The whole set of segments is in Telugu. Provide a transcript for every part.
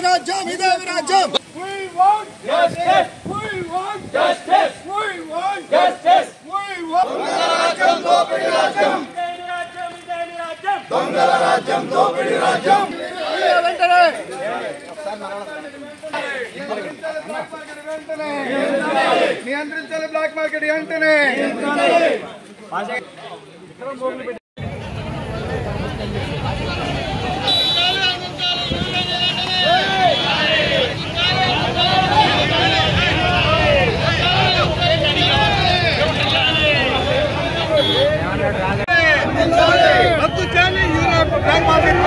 రాజ్యం ఇదే రాజ్యం We want justice. We want justice. We want justice. We want రాజ్యం దోపిడీ రాజ్యం దొంగల రాజ్యం దోపిడీ రాజ్యం వెంటనే నియంత్రించాలి బ్లాక్ మార్కెట్ వెంటనే రద్దు చేయాలి యూరోప్ బ్లాక్ మార్కెట్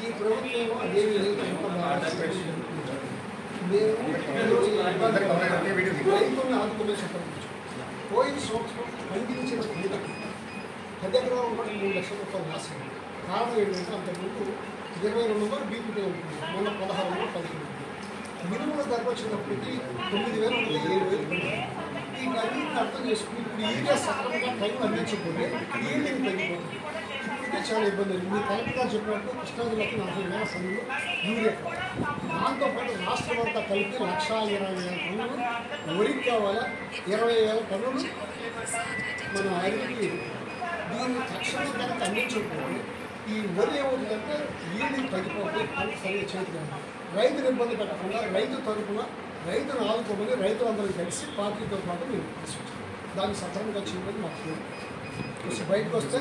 ఈ ప్రభుత్వం అదేమి రైతులను ఆదుకునే చెప్పండి. పోయిన సంవత్సరం పండించిన పంట 10 ఎకరాలు 3 లక్షల రూపాయలు నాశనం. కారణం ఏంటంటే అంతకుముందు 22 బీపీటీ ఉంటుంది, మొన్న 16 15 మినిమం ధర వచ్చినప్పటికీ 9,000 ఉంది, 7,000 ఈ అన్నింటిని అర్థం చేసుకుని ఇప్పుడు యూరియా సక్రమంగా టైం అందించకపోతే ఈల్డింగ్ తగ్గిపోతుంది. ఇప్పటికే చాలా ఇబ్బంది. మీ కలెక్టర్ గారు చెప్పినట్టు కృష్ణా జిల్లాకి 40,000 టన్నులు యూరియా, దాంతోపాటు రాష్ట్రం అంతా కలిపి 1,20,000 టన్నులు వరికి కావాలా, 20,000 టన్నులు మన అరటికి. దీన్ని తక్షణం కనుక అందించకపోతే ఈ వరి ఏమవుతుందంటే ఈల్డింగ్ తగ్గిపోతుంది, పంట సరిగ్గా చేతి రైతులు ఇబ్బంది పెట్టకుండా రైతు తరఫున రైతును ఆదుకోమని రైతులందరూ కలిసి పార్టీతో పాటు మేము తీసుకొచ్చాం. దాన్ని సక్రమంగా చేయమని మాకు బయటకు వస్తే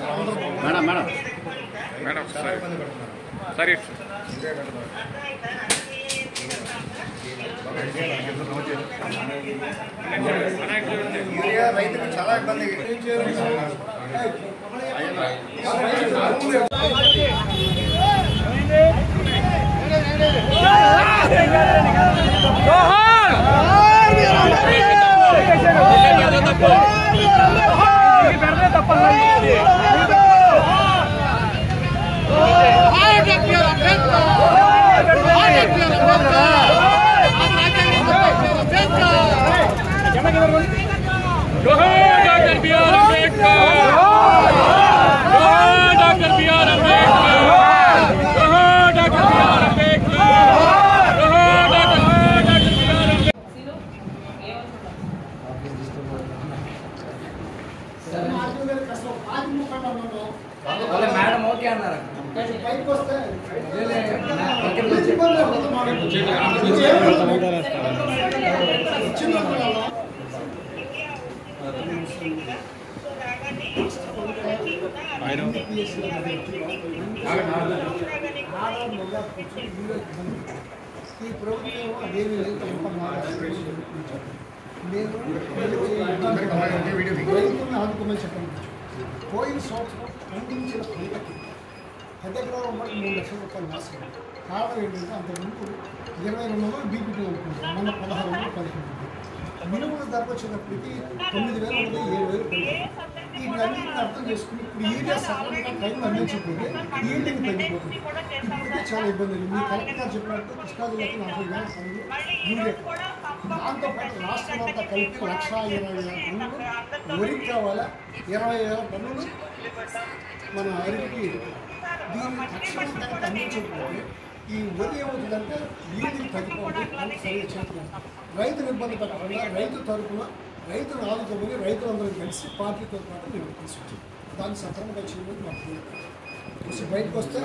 రైతుకు చాలా ఇబ్బంది. మేడం ఓకే అన్నారు. ఈ ప్రభుత్వం అదేమి రైతులను ఆదుకోమని చెప్పండి. పోయిన సంవత్సరం పండించిన పంటకి 10 ఎకరాల ఉమ్మడికి 3 లక్షల రూపాయలు లాస్ అయింది. కారణం ఏంటంటే అంతకుముందు 2200 బీపీటీ అనుకుంటాం, మొన్న 1600 1500 మినుముల ధర వచ్చేటప్పటికి 9000 ఉన్నది 7000 పెరిగింది. వీటన్నిటిని అర్థం చేసుకుని ఇప్పుడు యూరియా సకాలంగా టైం అందించకపోతే ఈల్డింగ్ తగ్గిపోతుంది. ఇప్పటికే చాలా ఇబ్బందులు. మీ కలెక్టర్ గారు చెప్పినట్టు కృష్ణా జిల్లాకి 40,000 టన్నులు యూరియా, దాంతోపాటు రాష్ట్రం అంతా కలిపి 1,20,000 టన్నులు వరికి కావాలా, 20,000 టన్నులు మన అరటికి. దీన్ని తక్షణంగా అందించకపోతే ఈ వరి ఏమవుతుందంటే ఈల్డింగ్ తగ్గిపోతుంది, అని సరిగ్గా చేస్తున్నారు. రైతులు ఇబ్బంది పెట్టకుండా రైతు తరఫున రైతులు ఆదుకోమని రైతులందరూ కలిసి పార్టీతో పాటు మేము తీసుకొచ్చాం. దాన్ని సక్రమంగా చేయమని మాకు బయటకు వస్తే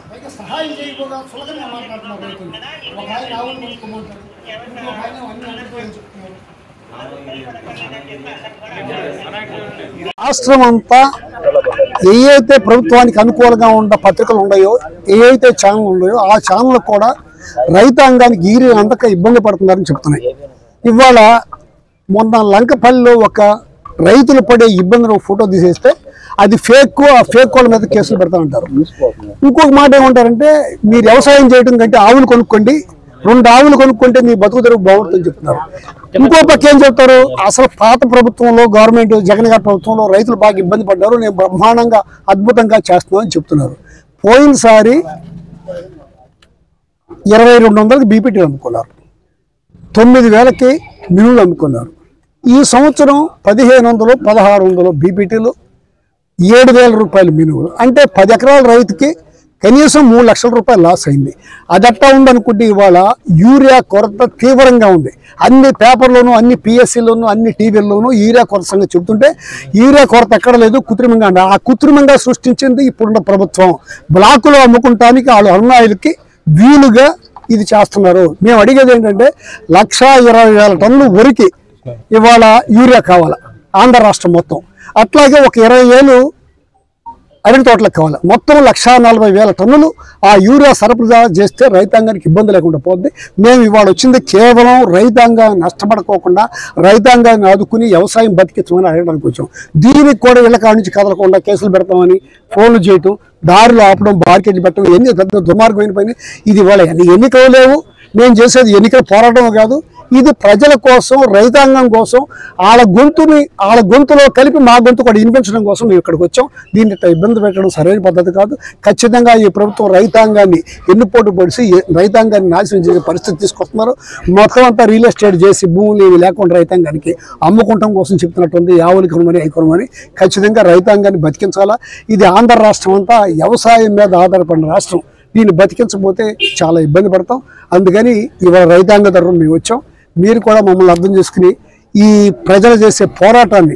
పైగా సహాయం చేయకుండా సులభంగా మాట్లాడుతున్నారు రైతులు. ఒక ఆయన ఆవులు కొనుక్కోమంటారు, ఇంకొక ఆయన అన్ని అనుకోవాలని చెప్తున్నారు. రాష్ట్రం అంతా ఏవైతే ప్రభుత్వానికి అనుకూలంగా ఉన్న పత్రికలు ఉన్నాయో, ఏవైతే ఛానల్ ఉన్నాయో ఆ ఛానల్ కూడా రైతాంగానికి ఈరి అందక ఇబ్బంది పడుతున్నారని చెప్తున్నాయి. ఇవాళ మొన్న లంకపల్లిలో ఒక రైతులు పడే ఇబ్బందులు ఫోటో తీసేస్తే అది ఫేక్, ఆ ఫేక్ వాళ్ళ మీద కేసులు పెడతానంటారు. ఇంకొక మాట ఏమంటారంటే మీరు వ్యవసాయం చేయడం కంటే ఆవులు కొనుక్కోండి, 2 ఆవులు కొనుక్కుంటే మీ బతుకు తెరువు బాగుంటుందని చెప్తున్నారు. ఇంకో పక్క ఏం చెప్తారు, అసలు పాత ప్రభుత్వంలో గవర్నమెంట్ జగన్ గారి ప్రభుత్వంలో రైతులు బాగా ఇబ్బంది పడ్డారు, నేను బ్రహ్మాండంగా అద్భుతంగా చేస్తున్నానని చెప్తున్నారు. పోయినసారి 2200కి బీపీటీ అమ్ముకున్నారు, 9000కి మినుములు అమ్ముకున్నారు. ఈ సంవత్సరం 1500 1600 బీపీటీలు, 7000 రూపాయలు మినుములు. అంటే 10 ఎకరాల రైతుకి కనీసం 3 లక్షల రూపాయలు లాస్ అయింది. అదట్టా ఉందనుకుంటే ఇవాళ యూరియా కొరత తీవ్రంగా ఉంది. అన్ని పేపర్లోనూ, అన్ని పిఎస్సీలోనూ, అన్ని టీవీల్లోనూ యూరియా కొరత సంగతి చెబుతుంటే యూరియా కొరత ఎక్కడ లేదు, కృత్రిమంగా ఉంది. ఆ కృత్రిమంగా సృష్టించింది ఇప్పుడున్న ప్రభుత్వం. బ్లాకులో అమ్ముకుంటానికి వాళ్ళు అరుణాయులకి వీలుగా ఇది చేస్తున్నారు. మేము అడిగేది ఏంటంటే 1,20,000 టన్నులు వరికి ఇవాళ యూరియా కావాలా ఆంధ్ర రాష్ట్రం మొత్తం. అట్లాగే ఒక 20,000 అరటి తోటలకు కావాలి. మొత్తం 1,40,000 టన్నులు ఆ యూరియా సరఫరా చేస్తే రైతాంగానికి ఇబ్బంది లేకుండా పోతుంది. మేము ఇవాళ వచ్చింది కేవలం రైతాంగాన్ని నష్టపడుకోకుండా రైతాంగాన్ని ఆదుకుని వ్యవసాయం బతికించమని అడగడానికి వచ్చాం. దీనికి కూడా ఇళ్ళ కాడ నుంచి కదలకుండా కేసులు పెడతామని ఫోన్లు చేయటం, దారులు ఆపడం, బార్కెట్లు పెట్టడం, ఎన్ని పెద్ద దుర్మార్గమైన పని. ఇది ఇవాళ ఎన్నికలు లేవు, మేము చేసేది ఎన్నికల పోరాటం కాదు, ఇది ప్రజల కోసం, రైతాంగం కోసం, వాళ్ళ గొంతులో కలిపి మా గొంతు కూడా వినిపించడం కోసం మేము ఇక్కడికి వచ్చాం. దీన్ని ఇబ్బంది పెట్టడం సరైన పద్ధతి కాదు. ఖచ్చితంగా ఈ ప్రభుత్వం రైతాంగాన్ని ఎన్నుపోటు పొడిచి రైతాంగాన్ని నాశనం చేసే పరిస్థితి తీసుకొస్తున్నారు. మొత్తం అంతా రియల్ ఎస్టేట్ చేసి భూములు ఏవి లేకుండా రైతాంగానికి అమ్ముకుంటాం కోసం చెప్తున్నట్టుంది. ఆవులు కొనమని అవి కొనమని. ఖచ్చితంగా రైతాంగాన్ని బతికించాలా. ఇది ఆంధ్ర రాష్ట్రం అంతా వ్యవసాయం మీద ఆధారపడిన రాష్ట్రం. దీన్ని బతికించకపోతే చాలా ఇబ్బంది పడతాం. అందుకని ఇవాళ రైతాంగ తరఫున మేము వచ్చాం. మీరు కూడా మమ్మల్ని అర్థం చేసుకుని ఈ ప్రజలు చేసే పోరాటాన్ని,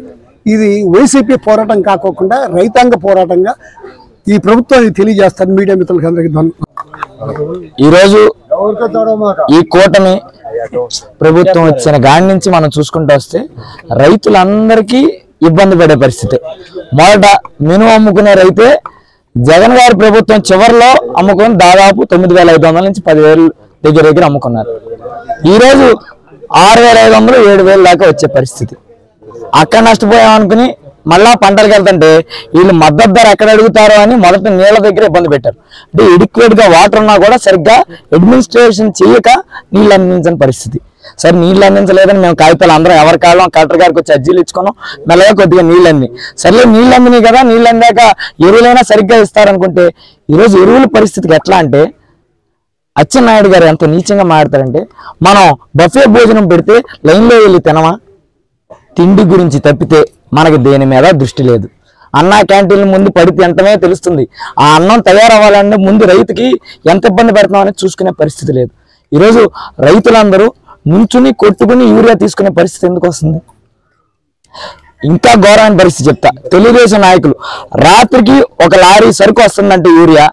ఇది వైసీపీ పోరాటం కాకోకుండా రైతాంగ పోరాటంగా ఈ ప్రభుత్వాన్ని తెలియజేస్తాను. మీడియా మిత్రులకి అందరికీ ఈరోజు ఈ కూటమి ప్రభుత్వం వచ్చిన గాడి నుంచి మనం చూసుకుంటూ వస్తే రైతులందరికీ ఇబ్బంది పడే పరిస్థితి. మొదట మినుము అమ్ముకునే రైతే జగన్ గారి ప్రభుత్వం చివరిలో అమ్ముకుని దాదాపు 9,500 నుంచి 10,000 దగ్గర అమ్ముకున్నారు. ఈరోజు 6,500 7,000 దాకా వచ్చే పరిస్థితి. అక్కడ నష్టపోయామనుకుని మళ్ళా పంటలకు వెళ్తుంటే వీళ్ళు మద్దతు ధర ఎక్కడ అడుగుతారో అని మొదట నీళ్ల దగ్గర ఇబ్బంది పెట్టారు. అంటే ఎడిక్వేట్ గా వాటర్ ఉన్నా కూడా సరిగ్గా అడ్మినిస్ట్రేషన్ చేయక నీళ్ళు అందించని పరిస్థితి. సరే నీళ్ళు అందించలేదని మేము కాగితాలు అందరం ఎవరి కాలం కలెక్టర్ గారికి వచ్చి అర్జీలు ఇచ్చుకున్నాం. మెల్లగా కొద్దిగా నీళ్ళు అంది. సర్లే నీళ్ళు అందినాయి కదా, నీళ్ళు అందాక ఎరువులైనా సరిగ్గా ఇస్తారనుకుంటే ఈరోజు ఎరువుల పరిస్థితికి ఎట్లా అంటే అచ్చెన్నాయుడు గారు ఎంత నీచంగా మాట్లాడతారంటే, మనం బఫే భోజనం పెడితే లైన్లో వెళ్ళి తినమా? తిండి గురించి తప్పితే మనకి దేని మీద దృష్టి లేదు. అన్నా క్యాంటీన్ల ముందు పడి తినటమే తెలుస్తుంది. ఆ అన్నం తయారవ్వాలంటే ముందు రైతుకి ఎంత ఇబ్బంది పెడతామని చూసుకునే పరిస్థితి లేదు. ఈరోజు రైతులందరూ నుంచుని కొట్టుకుని యూరియా తీసుకునే పరిస్థితి ఎందుకు వస్తుంది? ఇంకా ఘోరమైన పరిస్థితి చెప్తా. తెలుగుదేశం నాయకులు రాత్రికి ఒక లారీ సరుకు వస్తుందంటే యూరియా,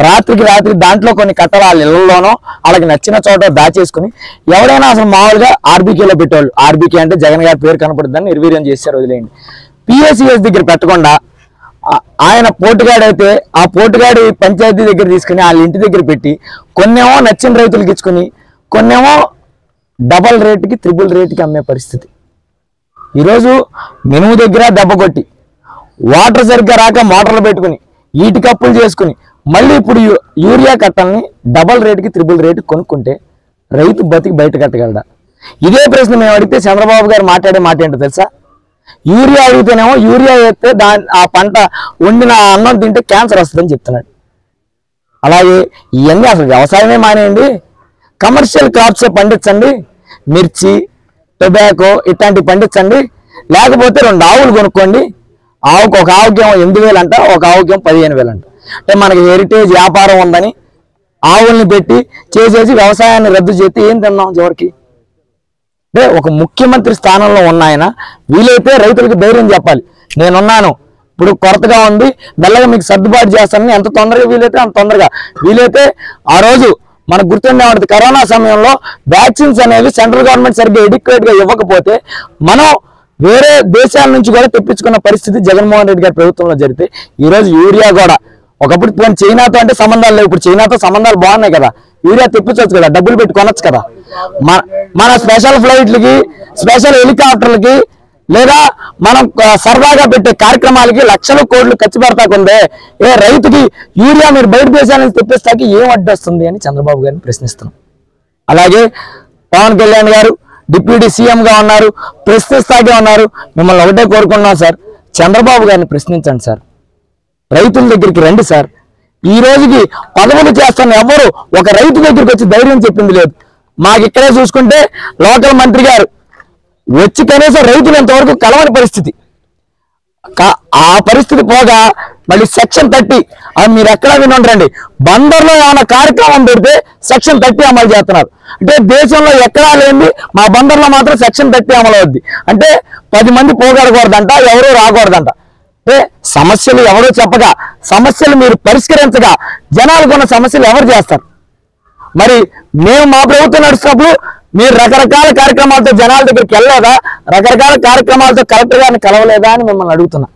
రాత్రికి దాంట్లో కొన్ని కట్టలు వాళ్ళ ఇళ్లలోనో వాళ్ళకి నచ్చిన చోట దాచేసుకుని ఎవడైనా అసలు మామూలుగా ఆర్బీకేలో పెట్టేవాళ్ళు. ఆర్బీకే అంటే జగన్ గారి పేరు కనపడుతుందని నిర్వీర్యం చేశారు, వదిలేయండి. పిఎస్సిఎస్ దగ్గర పెట్టకుండా ఆయన పోటుగాడైతే ఆ పోటుగాడి పంచాయతీ దగ్గర తీసుకుని వాళ్ళ ఇంటి దగ్గర పెట్టి కొన్నేమో నచ్చిన రైతులకు ఇచ్చుకుని కొన్నేమో డబల్ రేటుకి త్రిబుల్ రేటుకి అమ్మే పరిస్థితి. ఈరోజు మినుము దగ్గర దెబ్బ కొట్టి వాటర్ సరిగ్గా రాక మోటార్లు పెట్టుకుని ఈటి కప్పులు చేసుకుని మళ్ళీ ఇప్పుడు యూరియా కట్టల్ని డబల్ రేటుకి త్రిబుల్ రేటుకి కొనుక్కుంటే రైతు బతికి బయట కట్టగలడా? ఇదే ప్రశ్న మేము అడిగితే చంద్రబాబు గారు మాట్లాడే మాట ఏంటో తెలుసా? యూరియా అడిగితేనేమో యూరియా వేస్తే ఆ పంట వండిన అన్నం తింటే క్యాన్సర్ వస్తుందని చెప్తున్నాడు. అలాగే ఇవన్నీ అసలు వ్యవసాయమే మానేయండి, కమర్షియల్ క్రాప్సే పండించండి, మిర్చి టొబాకో ఇట్లాంటివి పండించండి, లేకపోతే 2 ఆవులు కొనుక్కోండి. ఆవుకు ఒక ఆవుకేమో 8,000 అంట, ఒక ఆవుకేమో 15,000 అంట. అంటే మనకి హెరిటేజ్ వ్యాపారం ఉందని ఆవుల్ని పెట్టి చేసేసి వ్యవసాయాన్ని రద్దు చేస్తే ఏం తిన్నాం చివరికి? అంటే ఒక ముఖ్యమంత్రి స్థానంలో ఉన్న ఆయన వీలైతే రైతులకు ధైర్యం చెప్పాలి, నేనున్నాను, ఇప్పుడు కొరతగా ఉంది, మెల్లగా మీకు సర్దుబాటు చేస్తానని. ఎంత తొందరగా వీలైతే అంత తొందరగా వీలైతే. ఆ రోజు మనకు గుర్తుండే ఉంటుంది, కరోనా సమయంలో వ్యాక్సిన్స్ అనేవి సెంట్రల్ గవర్నమెంట్ సరిగ్గా ఎడిక్వేట్గా ఇవ్వకపోతే మనం వేరే దేశాల నుంచి కూడా తెప్పించుకున్న పరిస్థితి జగన్మోహన్ రెడ్డి గారి ప్రభుత్వంలో జరిగితే ఈరోజు యూరియా కూడా ఒకప్పుడు చైనాతో అంటే సంబంధాలు లేవు, ఇప్పుడు చైనాతో సంబంధాలు బాగున్నాయి కదా, యూరియా తెప్పించవచ్చు కదా, డబ్బులు పెట్టి కొనొచ్చు కదా. మన స్పెషల్ ఫ్లైట్లకి స్పెషల్ హెలికాప్టర్లకి లేదా మనం సరదాగా పెట్టే కార్యక్రమాలకి లక్షల కోట్లు ఖర్చు పెడతాకుందే ఏ రైతుకి యూరియా మీరు బయట దేశాల నుంచి తెప్పిస్తాకి ఏం అడ్డొస్తుంది అని చంద్రబాబు గారిని ప్రశ్నిస్తున్నాం. అలాగే పవన్ కళ్యాణ్ గారు డిప్యూటీ సీఎంగా ఉన్నారు, ప్రశ్నిస్తాకే ఉన్నారు. మిమ్మల్ని ఒకటే కోరుకున్నాం సార్, చంద్రబాబు గారిని ప్రశ్నించండి సార్, రైతుల దగ్గరికి రండి సార్. ఈ రోజుకి పదవులు చేస్తున్న ఎవరు ఒక రైతు దగ్గరికి వచ్చి ధైర్యం చెప్పింది లేదు. మాకు ఇక్కడే చూసుకుంటే లోకల్ మంత్రి గారు వచ్చి కనీసం రైతులు ఎంతవరకు కలవని పరిస్థితి. ఆ పరిస్థితి పోగా మళ్ళీ సెక్షన్ 30 అది మీరు ఎక్కడా వినండి, బందర్లో ఏమైనా కార్యక్రమం పెడితే సెక్షన్ 30 అమలు చేస్తున్నారు. అంటే దేశంలో ఎక్కడా లేని మా బందర్లో మాత్రం సెక్షన్ 30 అమలు అవుద్ది. అంటే 10 మంది పోగొడకూడదంట, ఎవరూ రాకూడదంట. అంటే సమస్యలు ఎవరో చెప్పగా సమస్యలు మీరు పరిష్కరించగా జనాలకు ఉన్న సమస్యలు ఎవరు చేస్తారు? మరి మేము మా ప్రభుత్వం నడుస్తున్నప్పుడు మీరు రకరకాల కార్యక్రమాలతో జనాల దగ్గరికి వెళ్ళలేదా? రకరకాల కార్యక్రమాలతో కలెక్టర్ గారిని కలవలేదా అని మిమ్మల్ని అడుగుతున్నా.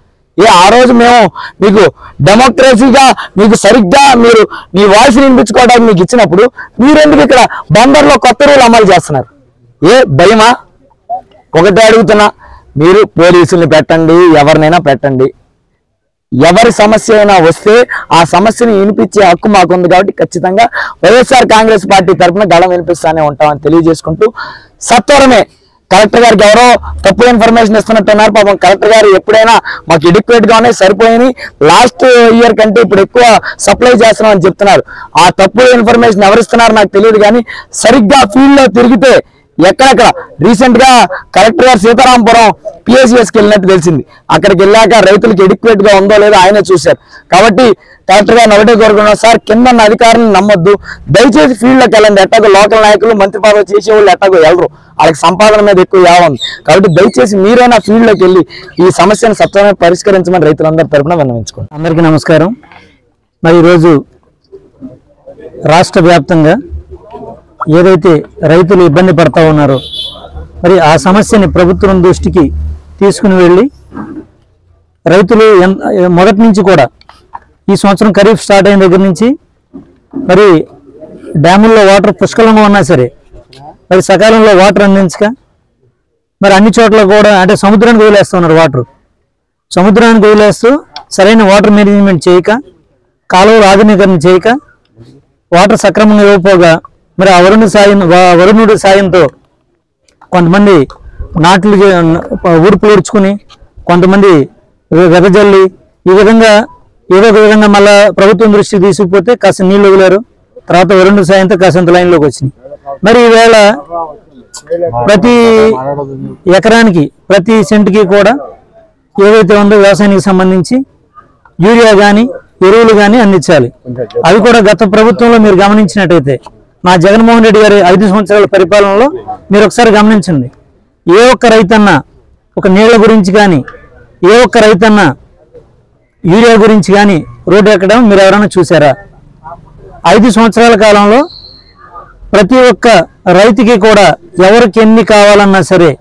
ఆ రోజు మేము మీకు డెమోక్రసీగా మీకు సరిగ్గా మీరు మీ వాయిస్ వినిపించుకోవడానికి మీకు ఇచ్చినప్పుడు మీరెందుకు ఇక్కడ బందర్లో కొత్త రూల్ అమలు చేస్తున్నారు? భయమా? ఒకటే అడుగుతున్నా, మీరు పోలీసుల్ని పెట్టండి, ఎవరినైనా పెట్టండి, ఎవరి సమస్య అయినా వస్తే ఆ సమస్యని వినిపించే హక్కు మాకుంది. కాబట్టి ఖచ్చితంగా వైఎస్ఆర్ కాంగ్రెస్ పార్టీ తరఫున గళం వినిపిస్తానే ఉంటామని తెలియజేసుకుంటూ, సత్వరమే కలెక్టర్ గారికి ఎవరో తప్పు ఇన్ఫర్మేషన్ ఇస్తున్నట్టున్నారు. పాపం కలెక్టర్ గారు ఎప్పుడైనా మాకు ఎడిక్వేట్ గానే సరిపోయినాయి, లాస్ట్ ఇయర్ కంటే ఇప్పుడు ఎక్కువ సప్లై చేస్తున్నాం అని చెప్తున్నారు. ఆ తప్పు ఇన్ఫర్మేషన్ ఎవరిస్తున్నారు నాకు తెలియదు, కానీ సరిగ్గా ఫీల్డ్ లో తిరిగితే ఎక్కడెక్కడ రీసెంట్ గా కలెక్టర్ గారు సీతారాంపురం పిఎస్సిఎస్కి వెళ్ళినట్టు తెలిసింది. అక్కడికి వెళ్ళాక రైతులకు ఎడిక్వేట్ గా ఉందో లేదో ఆయనే చూశారు. కాబట్టి కలెక్టర్ గారిని ఒకటే కోరుకున్నాం, సార్ కింద అధికారులను నమ్మొద్దు, దయచేసి ఫీల్డ్ లోకి వెళ్ళండి. ఎట్టాగో లోకల్ నాయకులు మంత్రి పదవి చేసేవాళ్ళు ఎట్టాగో వెళ్ళరు, వాళ్ళకి సంపాదన మీద ఎక్కువ యావంది. కాబట్టి దయచేసి మీరైనా ఫీల్డ్ లోకి వెళ్ళి ఈ సమస్యను సత్వరమే పరిష్కరించమని రైతులందరి తరఫున విన్నవించుకోండి. అందరికీ నమస్కారం. మరి ఈరోజు రాష్ట్ర వ్యాప్తంగా ఏదైతే రైతులు ఇబ్బంది పడతా ఉన్నారో మరి ఆ సమస్యని ప్రభుత్వం దృష్టికి తీసుకుని వెళ్ళి రైతులు మొదటి నుంచి కూడా ఈ సంవత్సరం ఖరీఫ్ స్టార్ట్ అయిన దగ్గర నుంచి మరి డ్యాముల్లో వాటర్ పుష్కలంగా ఉన్నా సరే మరి సకాలంలో వాటర్ అందించక మరి అన్ని చోట్ల కూడా అంటే సముద్రానికి వదిలేస్తున్నారు. సముద్రానికి వదిలేస్తూ సరైన వాటర్ మేనేజ్మెంట్ చేయక, కాలువలు ఆధునీకరణ చేయక, వాటర్ సక్రమంగా ఇవ్వకపోగా మరి ఆ వరుణుడి సాయంతో కొంతమంది నాట్లు ఊర్పులు ఊడ్చుకుని కొంతమంది వెదజల్లి ఈ విధంగా ఏదో ఒక విధంగా మళ్ళా ప్రభుత్వం దృష్టికి తీసుకుపోతే కాస్త నీళ్ళు వదిలేరు. తర్వాత వరుణుడి సాయంతో కాసంత లైన్లోకి వచ్చినాయి. మరి ఈవేళ ప్రతి ఎకరానికి ప్రతి సెంటుకి కూడా ఏదైతే ఉందో వ్యవసాయానికి సంబంధించి యూరియా కానీ ఎరువులు కానీ అందించాలి. అవి కూడా గత ప్రభుత్వంలో మీరు గమనించినట్టయితే మా జగన్మోహన్ రెడ్డి గారి 5 సంవత్సరాల పరిపాలనలో మీరు ఒకసారి గమనించండి, ఏ ఒక్క రైతన్నా ఒక నీళ్ల గురించి కానీ, ఏ ఒక్క రైతన్నా యూరియా గురించి కానీ రోడ్డు ఎక్కడం మీరు ఎవరైనా చూసారా? 5 సంవత్సరాల కాలంలో ప్రతి ఒక్క రైతుకి కూడా ఎవరికి ఎన్ని కావాలన్నా సరే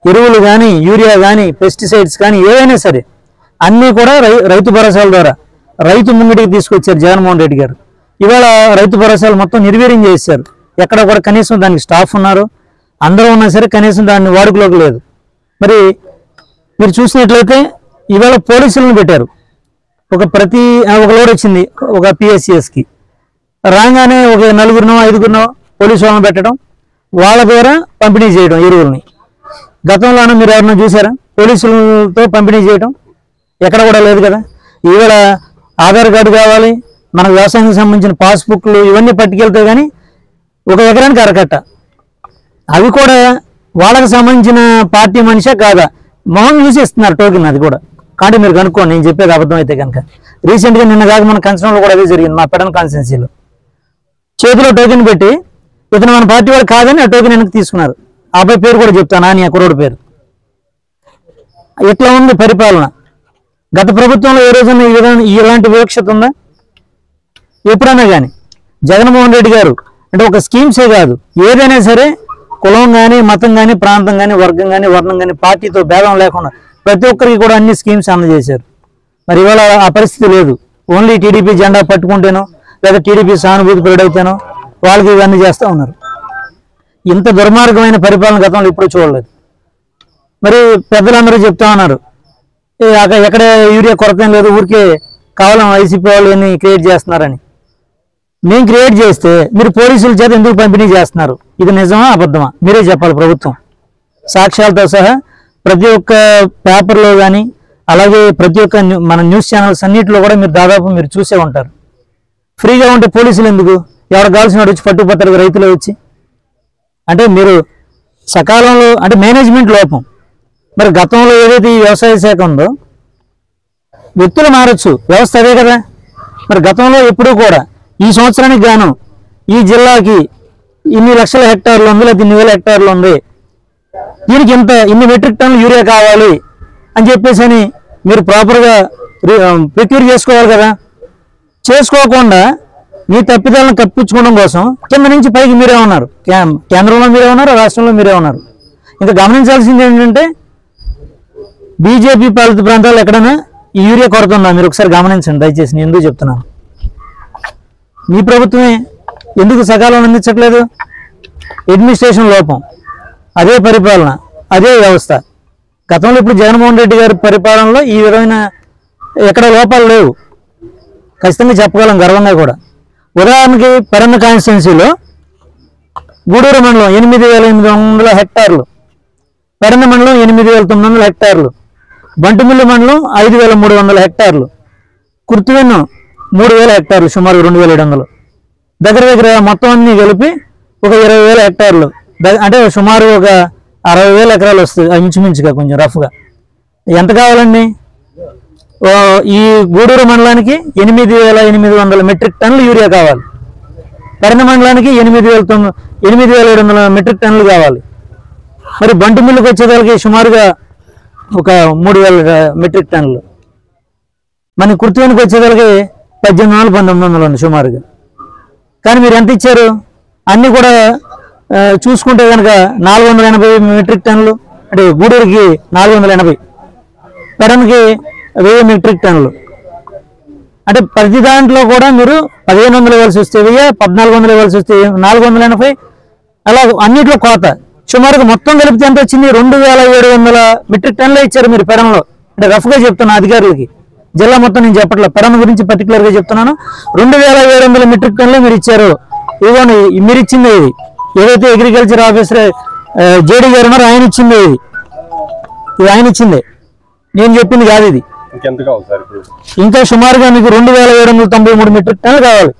ఎరువులు కానీ యూరియా కానీ పెస్టిసైడ్స్ కానీ ఏవైనా సరే అన్నీ కూడా రైతు భరోసాల ద్వారా రైతు ముంగిటికి తీసుకొచ్చారు జగన్మోహన్ రెడ్డి గారు. ఇవాళ రైతు భరోసాలు మొత్తం నిర్వీర్యం చేశారు. ఎక్కడ కూడా కనీసం దానికి స్టాఫ్ ఉన్నారు, అందరూ ఉన్నా సరే కనీసం దాన్ని వాడుకలోకి లేదు. మరి మీరు చూసినట్లయితే ఇవాళ పోలీసులను పెట్టారు. ఒక లోడ్ వచ్చింది ఒక PSCSకి, రాగానే ఒక 4గురినో 5గురినో పోలీసు వాళ్ళని పెట్టడం, వాళ్ళ ద్వారా పంపిణీ చేయడం ఎరువుల్ని. గతంలోనే మీరు ఎవరన్నా చూసారా పోలీసులతో పంపిణీ చేయడం? ఎక్కడ కూడా లేదు కదా. ఇవాళ ఆధార్ కార్డు కావాలి, మనకు వ్యవసాయానికి సంబంధించిన పాస్బుక్లు ఇవన్నీ పట్టుకెళ్తే కానీ ఒక ఎకరానికి అరకట్ట, అవి కూడా వాళ్ళకి సంబంధించిన పార్టీ మనిషే కాదా మొహం చూసి ఇస్తున్నారు టోకెన్. అది కూడా కాబట్టి మీరు కనుక్కోండి, నేను చెప్పేది అబద్ధం అయితే కనుక. రీసెంట్గా నిన్న కాక మన కన్సర్న్లో కూడా అదే జరిగింది. మా పెడన కాన్స్టిట్యున్సీలో చేతిలో టోకెన్ పెట్టి ఇతను మన పార్టీ వాడు కాదని ఆ టోకెన్ వెనక్కి తీసుకున్నారు. ఆ అబ్బాయి పేరు కూడా చెప్తాను, ఆ కుర్రోడు పేరు. ఎట్లా ఉంది పరిపాలన? గత ప్రభుత్వంలో ఏ రోజున ఇలాంటి వివక్షత ఉందా? ఎప్పుడైనా కానీ జగన్మోహన్ రెడ్డి గారు అంటే ఒక స్కీమ్సే కాదు, ఏదైనా సరే కులం కానీ మతం కానీ ప్రాంతం కానీ వర్గం కానీ వర్ణం కానీ పార్టీతో భేదం లేకుండా ప్రతి ఒక్కరికి కూడా అన్ని స్కీమ్స్ అందజేశారు. మరి ఇవాళ ఆ పరిస్థితి లేదు. ఓన్లీ టీడీపీ జెండా పట్టుకుంటేనో లేదా టీడీపీ సానుభూతి పరుడైతేనో వాళ్ళకి ఇవన్నీ చేస్తూ ఉన్నారు. ఇంత దుర్మార్గమైన పరిపాలన గతంలో ఇప్పుడు చూడలేదు. మరి పెద్దలందరూ చెప్తా ఉన్నారు ఎక్కడ యూరియా కొరత ఏం లేదు, ఊరికే కావాలని వైసీపీ వాళ్ళు ఎన్ని క్రియేట్ చేస్తున్నారని. మేము క్రియేట్ చేస్తే మీరు పోలీసుల చేత ఎందుకు పంపిణీ చేస్తున్నారు? ఇది నిజమా అబద్ధమా మీరే చెప్పాలి. ప్రభుత్వం సాక్ష్యాలతో సహా ప్రతి ఒక్క పేపర్లో కానీ అలాగే ప్రతి ఒక్క మన న్యూస్ ఛానల్స్ అన్నింటిలో కూడా మీరు చూసే ఉంటారు. ఫ్రీగా ఉంటే పోలీసులు ఎందుకు? ఎవరు కావాల్సిన వాడు వచ్చి పట్టుకుపోతారు రైతులు వచ్చి. అంటే మీరు సకాలంలో అంటే మేనేజ్మెంట్ లోపం. మరి గతంలో ఏదైతే ఈ వ్యవసాయ శాఖ ఉందో వ్యక్తులు మారచ్చు, వ్యవస్థ అదే కదా. మరి గతంలో ఎప్పుడూ కూడా ఈ సంవత్సరానికి గాను ఈ జిల్లాకి ఇన్ని లక్షల హెక్టార్లు ఉంది లేదా ఇన్ని వేల హెక్టార్లు ఉంది, దీనికి ఇన్ని మెట్రిక్ టన్నులు యూరియా కావాలి అని చెప్పేసి అని మీరు ప్రాపర్గా ప్రిక్యూర్ చేసుకోవాలి కదా. చేసుకోకుండా మీ తప్పిదాలను కప్పించుకోవడం కోసం కింద నుంచి పైకి మీరే ఉన్నారు, కేంద్రంలో మీరే ఉన్నారు, రాష్ట్రంలో మీరే ఉన్నారు. ఇంకా గమనించాల్సింది ఏంటంటే బీజేపీ పాలిత ప్రాంతాల్లో ఎక్కడైనా ఈ యూరియా కొరత ఉందా మీరు ఒకసారి గమనించండి దయచేసి. నేను ఎందుకు చెప్తున్నాను, మీ ప్రభుత్వమే ఎందుకు సకాలంలో అందించట్లేదు? అడ్మినిస్ట్రేషన్ లోపం, అదే పరిపాలన, అదే వ్యవస్థ. గతంలో ఇప్పుడు జగన్మోహన్ రెడ్డి గారి పరిపాలనలో ఈ విధమైన ఎక్కడ లోపాలు లేవు, ఖచ్చితంగా చెప్పగలం గర్వంగా కూడా. ఉదాహరణకి పెరన్న కాన్స్టిట్యున్సీలో గూడూరు మండలం 8,800 హెక్టార్లు, పెరన్న మండలం 8,900 హెక్టార్లు, బంటుమిల్లి మండలం 5,300 హెక్టార్లు, కుర్తివెన్ను 3,000 హెక్టార్లు, సుమారు 2,700. దగ్గర మొత్తం అన్ని కలిపి ఒక 20,000 హెక్టార్లు, అంటే సుమారు ఒక 60,000 ఎకరాలు వస్తుంది ఇంచుమించుగా, కొంచెం రఫ్గా. ఎంత కావాలండి? ఈ గూడూరు మండలానికి 8,800 మెట్రిక్ టన్నులు యూరియా కావాలి, పెరన్న మండలానికి 8,700 మెట్రిక్ టన్నులు కావాలి. మరి బంటుమిల్లికి వచ్చేదానికి సుమారుగా ఒక 3,000 మెట్రిక్ టన్నులు, మన కుర్తివెన్నుకి వచ్చేదానికి 18,1900 ఉంది సుమారుగా. కానీ మీరు ఎంత ఇచ్చారు? అన్నీ కూడా చూసుకుంటే కనుక 480 మెట్రిక్ టన్నులు, అంటే గూడూరుకి 480, పెరన్కి 1000 మెట్రిక్ టన్నులు. అంటే ప్రతి దాంట్లో కూడా మీరు 1,500 ఇవ్వాల్సి వస్తే 1000, 1,400 ఇవ్వాల్సి వస్తే 480, అలా అన్నింటిలో కోత. సుమారుగా మొత్తం కలిపితే ఎంత వచ్చింది? 2,700 మెట్రిక్ టన్నులే ఇచ్చారు మీరు పెరన్లో. అంటే రఫ్గా చెప్తున్నా అధికారులకి, జిల్లా మొత్తం నేను చెప్పట్లేదు, పెరన్ గురించి పర్టికులర్గా చెప్తున్నాను. 2,700 మెట్రిక్ టన్నులే మీరు ఇచ్చారు. ఇదిగోండి మీరు ఇచ్చింది ఇది, ఏదైతే అగ్రికల్చర్ ఆఫీసర్ జేడీ గారు ఉన్నారో ఆయన ఇచ్చింది ఇది ఆయన ఇచ్చిందే, నేను చెప్పింది కాదు ఇది. ఇంకా సుమారుగా మీకు 2,793 మెట్రిక్ టన్నులు కావాలి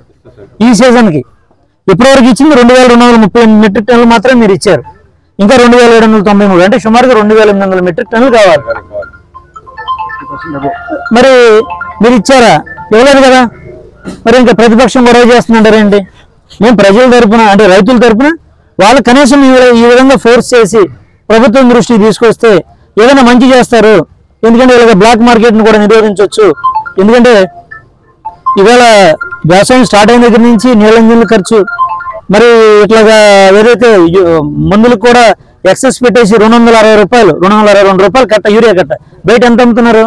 ఈ సీజన్కి. ఇప్పటివరకు ఇచ్చింది 2,230 మెట్రిక్ టన్నులు మాత్రమే మీరు ఇచ్చారు. ఇంకా 2,793, అంటే సుమారుగా 2,800 మెట్రిక్ టన్నులు కావాలి. మరి మీరు ఇచ్చారా? ఇవ్వలేదు కదా. మరి ఇంకా ప్రతిపక్షం గొడవ చేస్తుంటారేంటి? మేము ప్రజల తరపున అంటే రైతుల తరపున వాళ్ళు కనీసం ఈ విధంగా ఫోర్స్ చేసి ప్రభుత్వం దృష్టికి తీసుకొస్తే ఏదైనా మంచి చేస్తారు. ఎందుకంటే ఇలాగ బ్లాక్ మార్కెట్ను కూడా నిరోధించవచ్చు. ఎందుకంటే ఇవాళ వ్యవసాయం స్టార్ట్ అయిన దగ్గర నుంచి నీళ్ళ ఇంజిన్ల ఖర్చు, మరి ఇట్లాగా ఏదైతే మందులకు కూడా ఎక్సెస్ పెట్టేసి 260 రూపాయలు, 262 రూపాయలు కట్ట యూరియా కట్ట బయట ఎంత అమ్ముతున్నారు?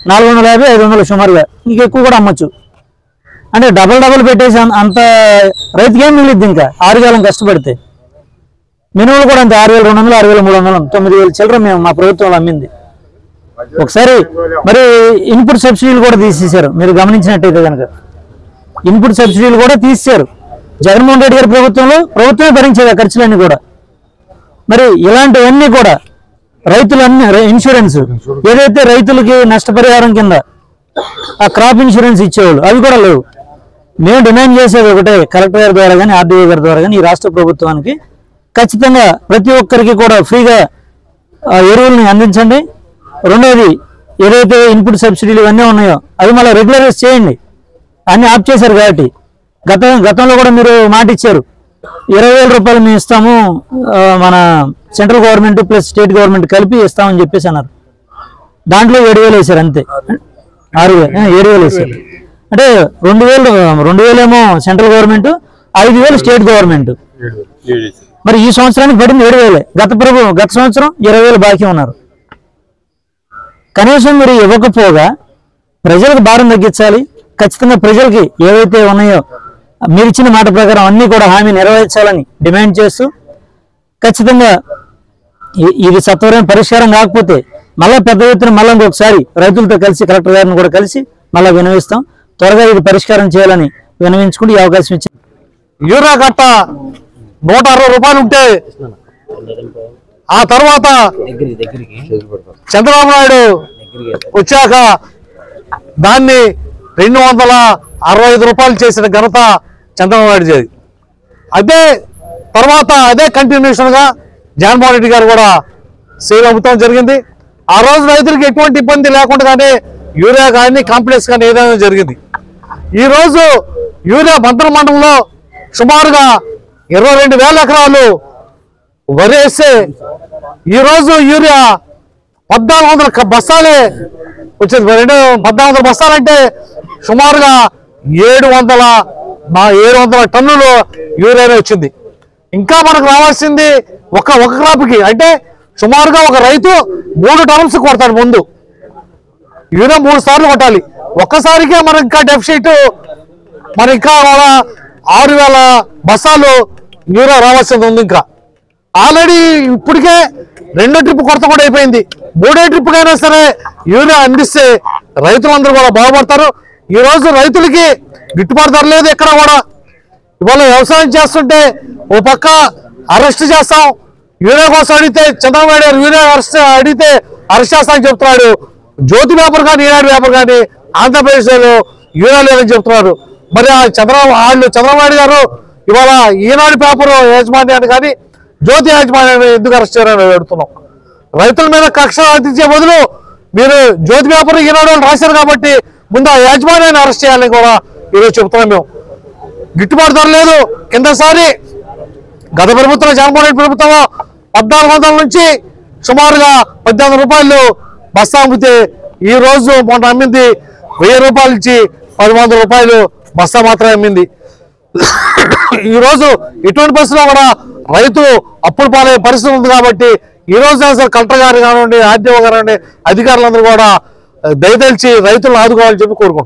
450, 500 సుమారుగా, ఇంక ఎక్కువ కూడా అమ్మచ్చు. అంటే డబల్ పెట్టేసి అంత రైతుకి ఏం మిగిలిద్ది ఇంకా 6 కాలం కష్టపడితే. మినుములు కూడా అంతే 6,200 6,300 9,000 చిల్లర మేము మా ప్రభుత్వంలో అమ్మింది. ఒకసారి మరి ఇన్పుట్ సబ్సిడీలు కూడా తీసేశారు, మీరు గమనించినట్టయితే కనుక ఇన్పుట్ సబ్సిడీలు కూడా తీసేశారు. జగన్మోహన్ రెడ్డి గారి ప్రభుత్వమే భరించేది ఆ ఖర్చులన్నీ కూడా. మరి ఇలాంటివన్నీ కూడా రైతులన్నీ ఇన్సూరెన్స్ ఏదైతే రైతులకి నష్టపరిహారం కింద ఆ క్రాప్ ఇన్సూరెన్స్ ఇచ్చేవాళ్ళు అవి కూడా లేవు. మేము డిమాండ్ చేసేది ఒకటే, కలెక్టర్ గారి ద్వారా కానీ ఆర్డీఓ గారి ద్వారా కానీ ఈ రాష్ట్ర ప్రభుత్వానికి ఖచ్చితంగా ప్రతి ఒక్కరికి కూడా ఫ్రీగా ఎరువుల్ని అందించండి. రెండోది ఏదైతే ఇన్పుట్ సబ్సిడీలు ఇవన్నీ ఉన్నాయో అవి మళ్ళీ రెగ్యులరైజ్ చేయండి. అన్నీ ఆఫ్ చేశారు కాబట్టి గతంలో కూడా మీరు మాట ఇచ్చారు 20,000 రూపాయలు మేము ఇస్తాము, మన central government plus state government కలిపి ఇస్తామని చెప్పేసి అన్నారు. దాంట్లో 7,000 వేశారు అంతే, 7,000 వేశారు. అంటే 2,000 ఏమో సెంట్రల్ గవర్నమెంట్, 5,000 స్టేట్ గవర్నమెంట్. మరి ఈ సంవత్సరానికి పడింది 7,000. గత సంవత్సరం 20,000 బాకీ ఉన్నారు. కనీసం మీరు ఇవ్వకపోగా ప్రజలకు భారం తగ్గించాలి. ఖచ్చితంగా ప్రజలకి ఏవైతే ఉన్నాయో మీరు ఇచ్చిన మాట ప్రకారం అన్నీ కూడా హామీ నెరవేర్చాలని డిమాండ్ చేస్తూ, ఖచ్చితంగా ఇది సత్వరమైన పరిష్కారం కాకపోతే మళ్ళీ పెద్ద ఎత్తున మళ్ళీ ఇంకొకసారి రైతులతో కలిసి కలెక్టర్ గారిని కూడా కలిసి మళ్ళీ వినవిస్తాం. త్వరగా ఇది పరిష్కారం చేయాలని వినవించుకుంటూ ఈ అవకాశం ఇచ్చింది. యూరియా కట్ట 160 రూపాయలు ఉంటే ఆ తర్వాత చంద్రబాబు నాయుడు వచ్చాక దాన్ని 265 రూపాయలు చేసిన ఘనత చంద్రబాబు నాయుడు చేది. అదే తర్వాత అదే కంటిన్యూషన్గా జగన్మోహన్ రెడ్డి గారు కూడా సేల్ అమ్ముతాం జరిగింది. ఆ రోజు రైతులకు ఎటువంటి ఇబ్బంది లేకుండానే యూరియా కానీ కాంప్లెక్స్ కానీ ఏదైనా జరిగింది. ఈరోజు యూరియా మంత్ర మండలంలో సుమారుగా 22,000 ఎకరాలు వరి వేస్తే ఈరోజు యూరియా 1,400 బస్తాలే వచ్చేది. 1,400 బస్తాలంటే సుమారుగా 700 టన్నులు యూరియా వచ్చింది. ఇంకా మనకు రావాల్సింది ఒక క్రాప్కి అంటే సుమారుగా ఒక రైతు 3 టన్స్ కొడతాడు. ముందు యూరియా 3 సార్లు కొట్టాలి. ఒక్కసారికే మనకి ఇంకా డెఫిసిట్, మరి ఇంకా 6,000 బస్తాలు యూరియా రావాల్సింది ఉంది. ఇంకా ఆల్రెడీ ఇప్పటికే 2వ ట్రిప్ కొరత కూడా అయిపోయింది. 3వ ట్రిప్కైనా సరే యూరియా అందిస్తే రైతులందరూ కూడా బాగుపడతారు. ఈరోజు రైతులకి గిట్టుబాటు ధర లేదు ఎక్కడ కూడా. ఇవాళ వ్యవసాయం చేస్తుంటే ఓ పక్క అరెస్ట్ చేస్తాం, యూరియా కోసం అడిగితే చంద్రబాబు నాయుడు యూరియా అడిగితే అరెస్ట్ చేస్తామని చెప్తున్నాడు. జ్యోతి పేపర్ కానీ ఈనాడు పేపర్ కానీ ఆంధ్రప్రదేశ్లో యూరియా లేదని చెప్తున్నారు. మరి ఆ చంద్రబాబు నాయుడు గారు ఇవాళ ఈనాడు పేపర్ యాజమాన్యాన్ని కానీ జ్యోతి యాజమాన్యాన్ని ఎందుకు అరెస్ట్ చేయాలని అడుగుతున్నాం. రైతుల మీద కక్ష అందించే బదులు మీరు జ్యోతి పేపర్ ఈనాడు రాశారు కాబట్టి ముందు ఆ యాజమాన్యాన్ని అరెస్ట్ చేయాలని కూడా ఈరోజు చెప్తున్నాం. మేము గిట్టుబాటు ధర లేదు. కిందసారి గత ప్రభుత్వం జగన్మోహన్ రెడ్డి ప్రభుత్వంలో 1,400 నుంచి సుమారుగా 1,800 రూపాయలు బస్తా అమ్మితే ఈ రోజు మొన్న అమ్మింది 1,000 రూపాయలు ఇచ్చి 1,100 రూపాయలు బస్తా మాత్రమే అమ్మింది. ఈరోజు ఇటువంటి పరిస్థితుల్లో కూడా రైతు అప్పులు పాలయ్యే పరిస్థితి ఉంది. కాబట్టి ఈ రోజు అసలు కలెక్టర్ గారు కానివ్వండి, ఆర్డీఓ గారు కానివ్వండి, అధికారులందరూ కూడా దయతలిచి రైతులను ఆదుకోవాలని చెప్పి కోరుకుంటున్నాం.